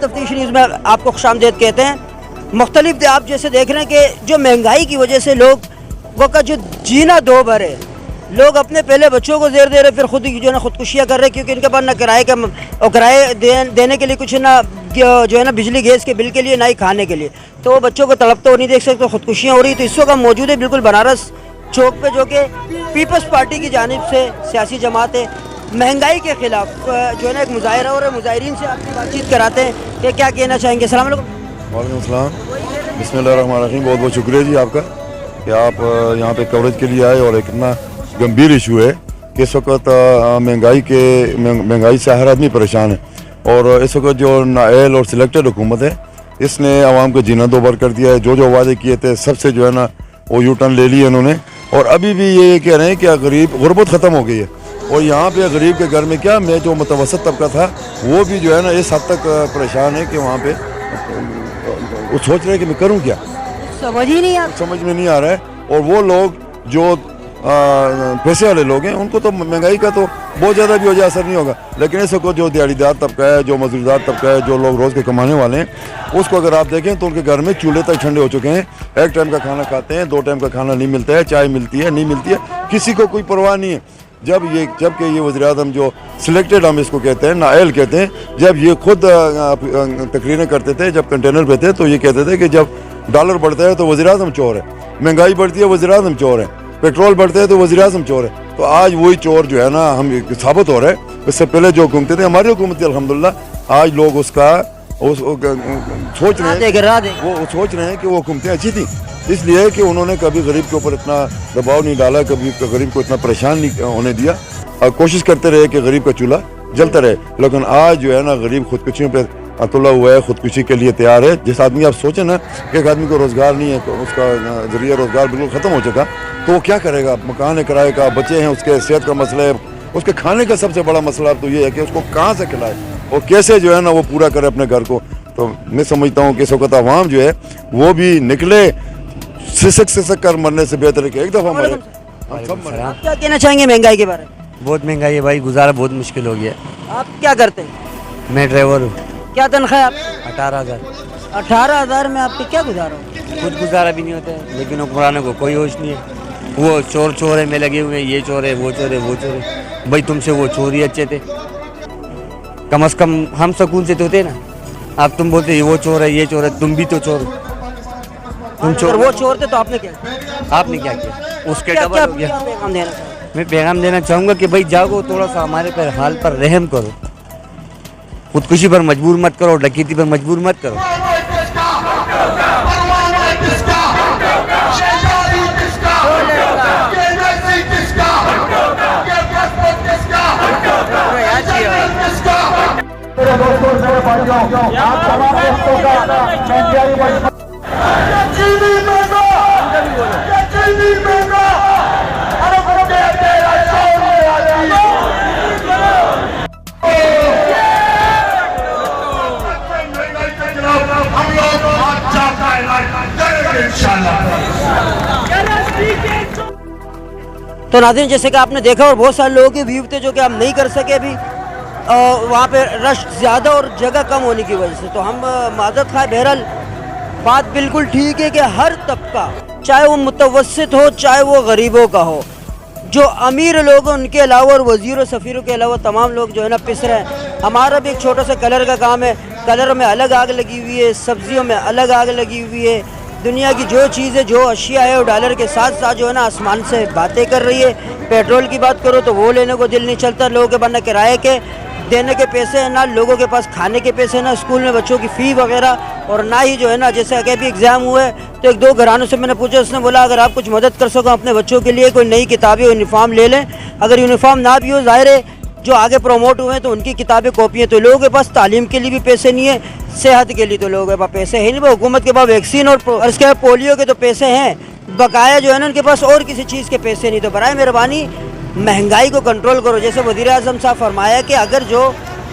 تفتیش نیوز میں آپ کو خوش آمدید کہتے ہیں. مختلف آپ جیسے دیکھ رہے ہیں کہ جو مہنگائی کی وجہ سے لوگوں کا جو جینا دو بھر ہے, لوگ اپنے پہلے بچوں کو زیر دے رہے, پھر خود جو ہے نا خودکشیاں کر رہے ہیں, کیونکہ ان کے پاس نہ کرائے کا اور کرائے دینے کے لیے کچھ نہ جو ہے نا بجلی گیس کے بل کے لیے, نہ ہی کھانے کے لیے. تو وہ بچوں کو تڑپتے ہو نہیں دیکھ سکتے, خودکشیاں ہو رہی. تو اس وقت ہم موجود ہے بالکل بنارس چوک پہ, جو کہ پیپلز پارٹی کی جانب سے سیاسی جماعت ہے, مہنگائی کے خلاف جو ہے نا ایک مظاہرہ ہو رہا ہے. مظاہرین سے آپ کی بات چیت کراتے ہیں کہ کیا کہنا چاہیں گے. السلام علیکم. وعلیکم السلام. بسم اللہ الرحمن الرحیم. بہت بہت شکریہ جی آپ کا کہ آپ یہاں پہ کوریج کے لیے آئے, اور ایک اتنا گمبھیر ایشو ہے کہ اس وقت مہنگائی سے ہر آدمی پریشان ہے. اور اس وقت جو نااہل اور سلیکٹڈ حکومت ہے, اس نے عوام کو جینا دو بار کر دیا ہے. جو وعدے کیے تھے سب سے جو ہے نا وہ یو ٹرن لے لیے انہوں نے, اور ابھی بھی یہ کہہ رہے ہیں کہ غربت ختم ہو گئی ہے. اور یہاں پہ غریب کے گھر میں کیا, میں جو متوسط طبقہ تھا وہ بھی جو ہے نا اس حد تک پریشان ہے کہ وہاں پہ وہ سوچ رہے ہیں کہ میں کروں کیا, سمجھ ہی نہیں آتا, سمجھ میں نہیں آ رہا ہے. اور وہ لوگ جو پیسے والے لوگ ہیں ان کو تو مہنگائی کا تو بہت زیادہ بھی ہو جائے اثر نہیں ہوگا, لیکن اس کو جو دیہڑی دار طبقہ ہے, جو مزدور طبقہ ہے, جو لوگ روز کے کمانے والے ہیں, اس کو اگر آپ دیکھیں تو ان کے گھر میں چولہے تک ٹھنڈے ہو چکے ہیں. ایک ٹائم کا کھانا کھاتے ہیں, 2 ٹائم کا کھانا نہیں ملتا ہے, چائے ملتی ہے نہیں ملتی ہے, کسی کو کوئی پرواہ نہیں ہے. جب کہ یہ وزیر اعظم جو سلیکٹڈ ہم اس کو کہتے ہیں, نااہل کہتے ہیں, جب یہ خود تقریریں کرتے تھے, جب کنٹینر پہ تھے, تو یہ کہتے تھے کہ جب ڈالر بڑھتا ہے تو وزیر اعظم چور ہے, مہنگائی بڑھتی ہے وزیر اعظم چور ہے, پیٹرول بڑھتا ہے تو وزیر اعظم چور ہے. تو آج وہی چور جو ہے نا ہم ثابت ہو رہا ہے. اس سے پہلے جو حکومتیں تھیں, ہماری حکومت تھی الحمدللہ, آج لوگ اس کا سوچ رہے ہیں کہ وہ حکومتیں اچھی تھیں, اس لیے کہ انہوں نے کبھی غریب کے اوپر اتنا دباؤ نہیں ڈالا, کبھی غریب کو اتنا پریشان نہیں ہونے دیا, اور کوشش کرتے رہے کہ غریب کا چولہا جلتا رہے. لیکن آج جو ہے نا غریب خودکشیوں پہ تلا ہوا ہے, خودکشی کے لیے تیار ہے. جس آدمی آپ سوچیں نا کہ ایک آدمی کو روزگار نہیں ہے, اس کا ذریعہ روزگار بالکل ختم ہو چکا, تو وہ کیا کرے گا؟ مکان ہے کرائے کا, بچے ہیں, اس کے صحت کا مسئلہ ہے, اس کے کھانے کا سب سے بڑا مسئلہ تو یہ ہے کہ اس کو کہاں سے کھلائے اور کیسے جو ہے نا وہ پورا کرے اپنے گھر کو. تو میں سمجھتا ہوں کہ اس وقت عوام جو ہے وہ بھی نکلے, سسک کر مرنے سے بہتر ہے کہ ایک دفعہ مرے. آپ کیا کہنا چاہیں گے مہنگائی کے بارے میں؟ بہت مہنگائی ہے بھائی, گزارا بہت مشکل ہو گیا. آپ کیا کرتے ہیں؟ میں ڈرائیور ہوں. کیا تنخواہ ہے آپ؟ 18,000. 18,000 میں آپ کے کیا گزارا ہو؟ کچھ گزارا بھی نہیں ہوتا ہے, لیکن حکمرانوں کو کوئی ہوش نہیں ہے. وہ چور ہے میں لگے ہوئے ہیں, یہ چور ہے, وہ چور ہے, وہ چور ہے. بھائی تم سے وہ چور ہی اچھے تھے, کم از کم ہم سکون سے تو تھے نا. اب تم بولتے وہ چور ہے, یہ چور ہے, تم بھی تو چور ہو. تم چور, وہ چور تھے تو آپ نے کیا کیا؟ آپ نے کیا کیا؟ اس کے ڈبل ہو گیا. میں پیغام دینا چاہوں گا کہ بھائی جاگو, تھوڑا سا ہمارے پر حال پر رحم کرو, خودکشی پر مجبور مت کرو, ڈکیتی پر مجبور مت کرو. تو ناظرین جیسے کہ آپ نے دیکھا, اور بہت سارے لوگوں کے ویو تھے جو کہ ہم نہیں کر سکے ابھی, وہاں پہ رش زیادہ اور جگہ کم ہونے کی وجہ سے. تو ہم معذرت خواہ. بہرحال بات بالکل ٹھیک ہے کہ ہر طبقہ, چاہے وہ متوسط ہو چاہے وہ غریبوں کا ہو, جو امیر لوگ ہیں ان کے علاوہ اور وزیروں سفیروں کے علاوہ تمام لوگ جو ہے نا پس رہے ہیں. ہمارا بھی ایک چھوٹا سا کلر کا کام ہے, کلر میں الگ آگ لگی ہوئی ہے, سبزیوں میں الگ آگ لگی ہوئی ہے. دنیا کی جو چیزیں جو اشیاء ہے وہ ڈالر کے ساتھ ساتھ جو ہے نا آسمان سے باتیں کر رہی ہے. پیٹرول کی بات کرو تو وہ لینے کو دل نہیں چلتا, لوگوں کے بننا کرائے کے دینے کے پیسے ہیں, نہ لوگوں کے پاس کھانے کے پیسے, نہ اسکول میں بچوں کی فی وغیرہ, اور نہ ہی جو ہے نا جیسے کہ ابھی ایگزام ہوئے تو 1-2 گھرانوں سے میں نے پوچھا, اس نے بولا اگر آپ کچھ مدد کر سکو اپنے بچوں کے لیے کوئی نئی کتابیں یونیفارم لے لیں. اگر یونیفارم نہ بھی ہو, ظاہر ہے جو آگے پروموٹ ہوئے ہیں تو ان کی کتابیں کاپی ہیں, تو لوگوں کے پاس تعلیم کے لیے بھی پیسے نہیں ہیں, صحت کے لیے تو لوگوں کے پاس پیسے ہیں نہیں. حکومت کے پاس ویکسین اور اس کے پولیو کے تو پیسے ہیں, بقایا جو ہے نا ان کے پاس اور کسی چیز کے پیسے نہیں. تو برائے مہربانی مہنگائی کو کنٹرول کرو. جیسے وزیر اعظم صاحب فرمایا کہ اگر جو